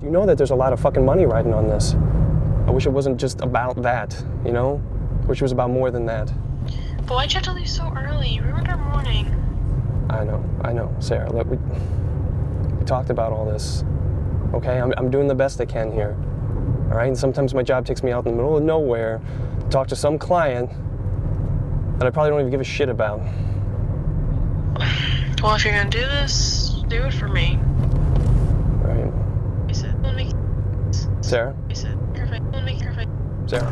You know that there's a lot of fucking money riding on this. I wish it wasn't just about that, you know? I wish it was about more than that. But why'd you have to leave so early? You ruined our morning. I know, Sarah. Look, we talked about all this. Okay, I'm doing the best I can here. All right, and sometimes my job takes me out in the middle of nowhere to talk to some client that I probably don't even give a shit about. Well, if you're gonna do this, do it for me. Right. I said, don't make Sarah? I said, perfect. Don't make perfect. Sarah?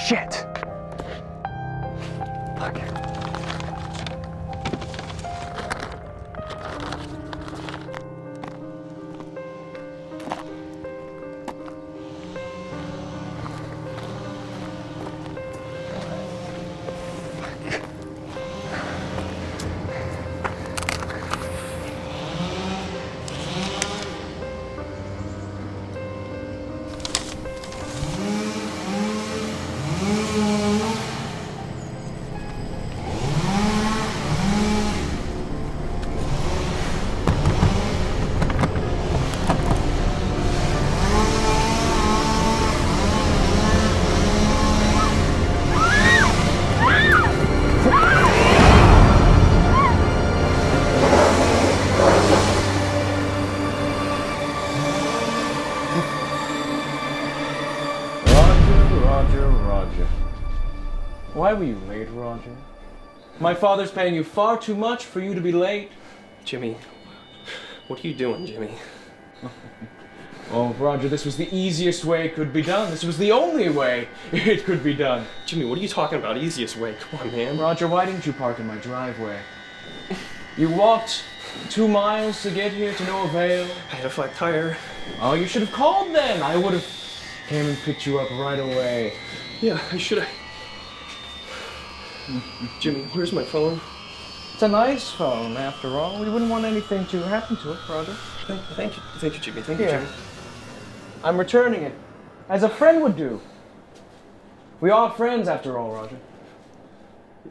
Shit! Fuck. Roger. Why were you late, Roger? My father's paying you far too much for you to be late. Jimmy, what are you doing, Jimmy? Oh, Roger, this was the easiest way it could be done. This was the only way it could be done. Jimmy, what are you talking about? Easiest way? Come on, man. Roger, why didn't you park in my driveway? You walked 2 miles to get here to no avail. I had a flat tire. Oh, you should have called then. I would have came and picked you up right away. Yeah, I should have. Jimmy, where's my phone? It's a nice phone, after all. We wouldn't want anything to happen to it, Roger. Thank you, Jimmy. Thank you, Jimmy. I'm returning it, as a friend would do. We are friends, after all, Roger.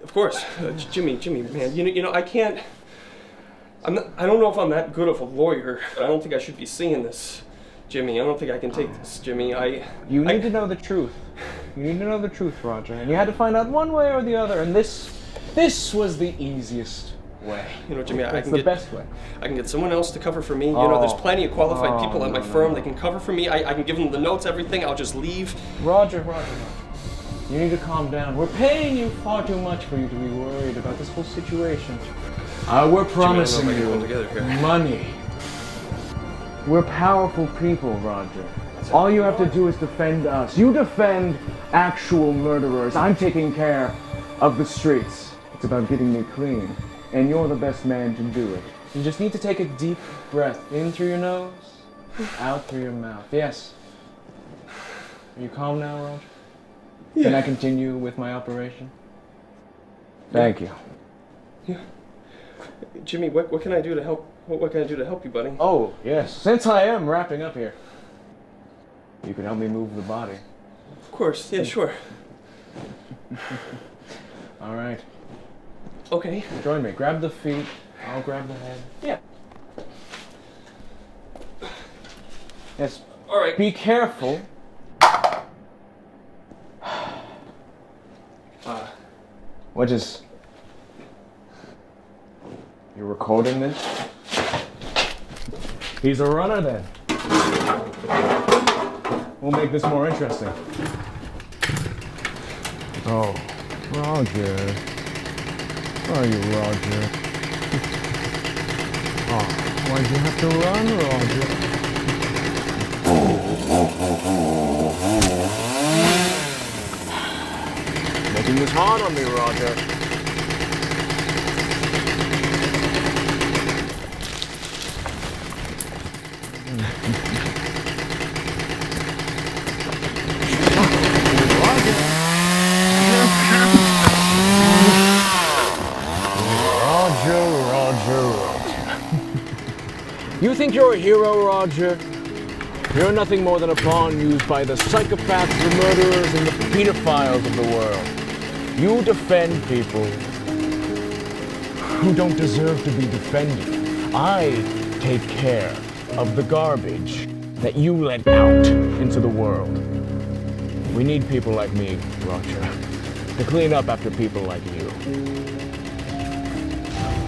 Of course, Jimmy, man. You know, I can't. I don't know if I'm that good of a lawyer. I don't think I should be seeing this, Jimmy. I don't think I can take this, Jimmy. You need to know the truth. You need to know the truth, Roger. And you had to find out one way or the other. And this was the easiest way. You know, Jimmy, It's the best way. I can get someone else to cover for me. You know, there's plenty of qualified people at my firm that can cover for me. I can give them the notes, everything. I'll just leave. Roger. You need to calm down. We're paying you far too much for you to be worried about this whole situation. We're promising you money. We're powerful people, Roger. All you have to do is defend us. You defend actual murderers. I'm taking care of the streets. It's about getting me clean. And you're the best man to do it. You just need to take a deep breath in through your nose, out through your mouth. Yes. Are you calm now, Roger? Yeah. Can I continue with my operation? Thank you. Yeah. Jimmy, what can I do to help? What can I do to help you, buddy? Oh, yes. Since I am wrapping up here, you can help me move the body. Of course. Yeah, sure. All right. Okay. Join me. Grab the feet. I'll grab the head. Yeah. Yes. All right. Be careful. What is... You're recording this? He's a runner then. We'll make this more interesting. Oh, Roger. Where are you, Roger? Oh, why'd you have to run, Roger? Making this hard on me, Roger. Roger. You think you're a hero, Roger? You're nothing more than a pawn used by the psychopaths, the murderers, and the pedophiles of the world. You defend people who don't deserve to be defended. I take care of the garbage that you let out into the world. We need people like me, Roger, to clean up after people like you.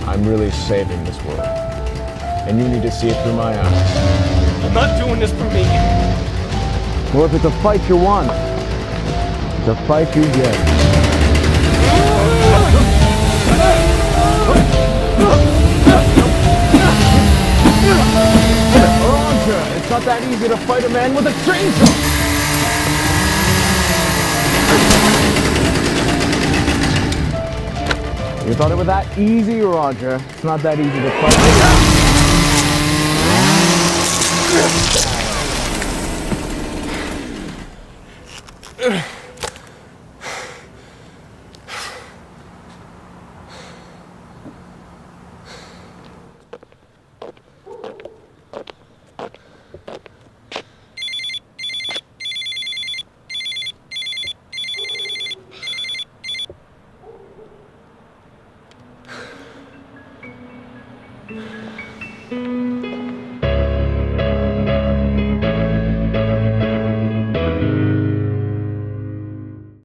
I'm really saving this world, and you need to see it through my eyes. I'm not doing this for me. Well, if it's a fight you want, it's a fight you get. Roger, it's not that easy to fight a man with a chainsaw! You thought it was that easy, Roger? It's not that easy to fight.